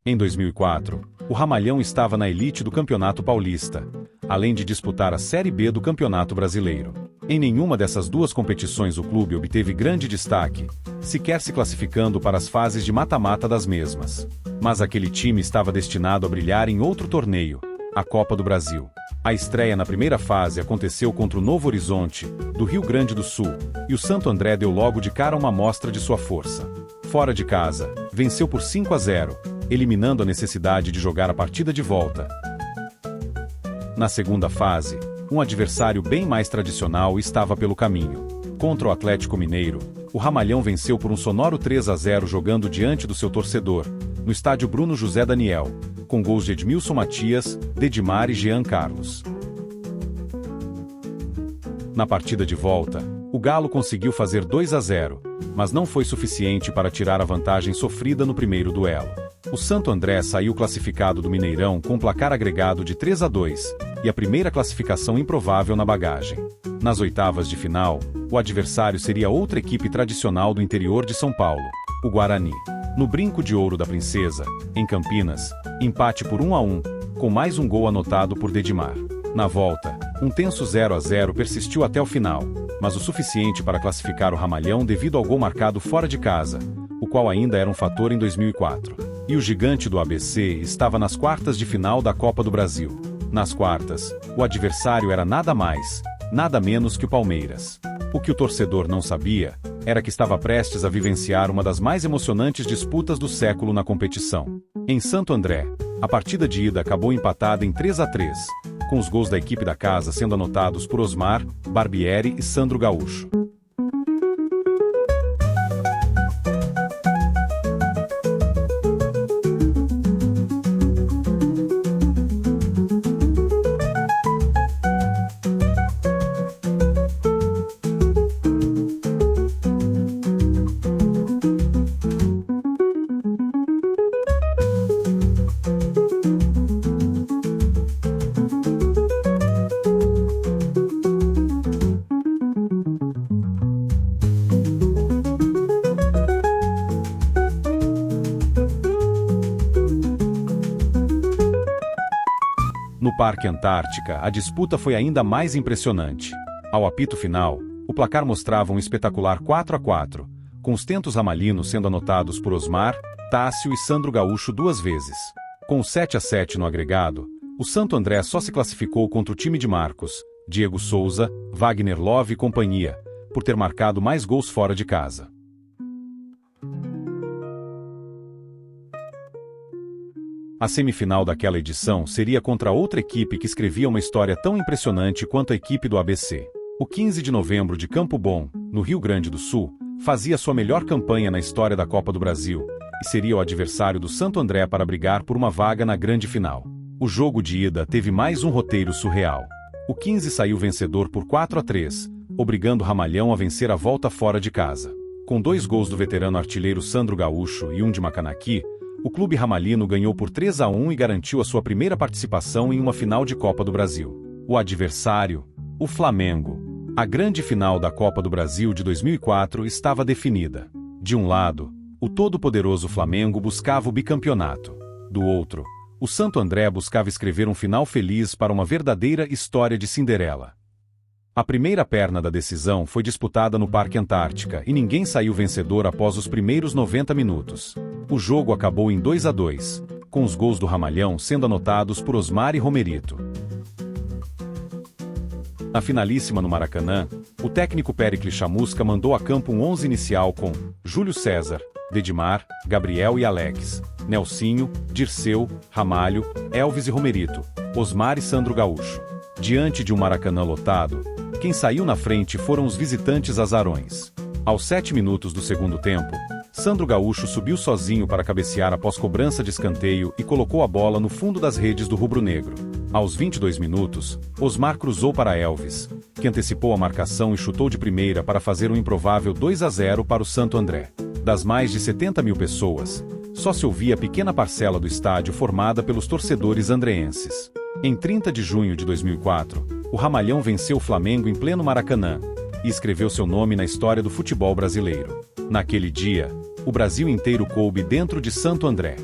Em 2004, o Ramalhão estava na elite do Campeonato Paulista, além de disputar a Série B do Campeonato Brasileiro. Em nenhuma dessas duas competições o clube obteve grande destaque, sequer se classificando para as fases de mata-mata das mesmas. Mas aquele time estava destinado a brilhar em outro torneio, a Copa do Brasil. A estreia na primeira fase aconteceu contra o Novo Horizonte, do Rio Grande do Sul, e o Santo André deu logo de cara uma amostra de sua força. Fora de casa, venceu por 5-0, eliminando a necessidade de jogar a partida de volta. Na segunda fase, um adversário bem mais tradicional estava pelo caminho. Contra o Atlético Mineiro, o Ramalhão venceu por um sonoro 3-0 jogando diante do seu torcedor, no estádio Bruno José Daniel, com gols de Edmilson Matias, Dedimar e Jean Carlos. Na partida de volta, o Galo conseguiu fazer 2-0, mas não foi suficiente para tirar a vantagem sofrida no primeiro duelo. O Santo André saiu classificado do Mineirão com um placar agregado de 3-2, e a primeira classificação improvável na bagagem. Nas oitavas de final, o adversário seria outra equipe tradicional do interior de São Paulo, o Guarani. No Brinco de Ouro da Princesa, em Campinas, empate por 1-1, com mais um gol anotado por Dedimar. Na volta, um tenso 0-0 persistiu até o final, mas o suficiente para classificar o Ramalhão devido ao gol marcado fora de casa, o qual ainda era um fator em 2004. E o gigante do ABC estava nas quartas de final da Copa do Brasil. Nas quartas, o adversário era nada mais, nada menos que o Palmeiras. O que o torcedor não sabia era que estava prestes a vivenciar uma das mais emocionantes disputas do século na competição. Em Santo André, a partida de ida acabou empatada em 3-3, com os gols da equipe da casa sendo anotados por Osmar, Barbieri e Sandro Gaúcho. No Parque Antártica, a disputa foi ainda mais impressionante. Ao apito final, o placar mostrava um espetacular 4-4, com os tentos ramalinos sendo anotados por Osmar, Tássio e Sandro Gaúcho duas vezes. Com o 7-7 no agregado, o Santo André só se classificou contra o time de Marcos, Diego Souza, Wagner Love e companhia, por ter marcado mais gols fora de casa. A semifinal daquela edição seria contra outra equipe que escrevia uma história tão impressionante quanto a equipe do ABC. O 15 de novembro de Campo Bom, no Rio Grande do Sul, fazia sua melhor campanha na história da Copa do Brasil, e seria o adversário do Santo André para brigar por uma vaga na grande final. O jogo de ida teve mais um roteiro surreal. O 15 saiu vencedor por 4-3, obrigando o Ramalhão a vencer a volta fora de casa. Com 2 gols do veterano artilheiro Sandro Gaúcho e um de Macanaqui, o clube ramalhino ganhou por 3-1 e garantiu a sua primeira participação em uma final de Copa do Brasil. O adversário, o Flamengo. A grande final da Copa do Brasil de 2004 estava definida. De um lado, o todo-poderoso Flamengo buscava o bicampeonato. Do outro, o Santo André buscava escrever um final feliz para uma verdadeira história de Cinderela. A primeira perna da decisão foi disputada no Parque Antártica e ninguém saiu vencedor após os primeiros 90 minutos. O jogo acabou em 2-2, com os gols do Ramalhão sendo anotados por Osmar e Romerito. Na finalíssima no Maracanã, o técnico Péricles Chamusca mandou a campo um 11 inicial com Júlio César, Dedimar, Gabriel e Alex, Nelsinho, Dirceu, Ramalho, Elvis e Romerito, Osmar e Sandro Gaúcho. Diante de um Maracanã lotado, quem saiu na frente foram os visitantes azarões. Aos 7 minutos do segundo tempo, Sandro Gaúcho subiu sozinho para cabecear após cobrança de escanteio e colocou a bola no fundo das redes do rubro-negro. Aos 22 minutos, Osmar cruzou para Elvis, que antecipou a marcação e chutou de primeira para fazer um improvável 2-0 para o Santo André. Das mais de 70 mil pessoas, só se ouvia a pequena parcela do estádio formada pelos torcedores andreenses. Em 30 de junho de 2004, o Ramalhão venceu o Flamengo em pleno Maracanã e escreveu seu nome na história do futebol brasileiro. Naquele dia, o Brasil inteiro coube dentro de Santo André.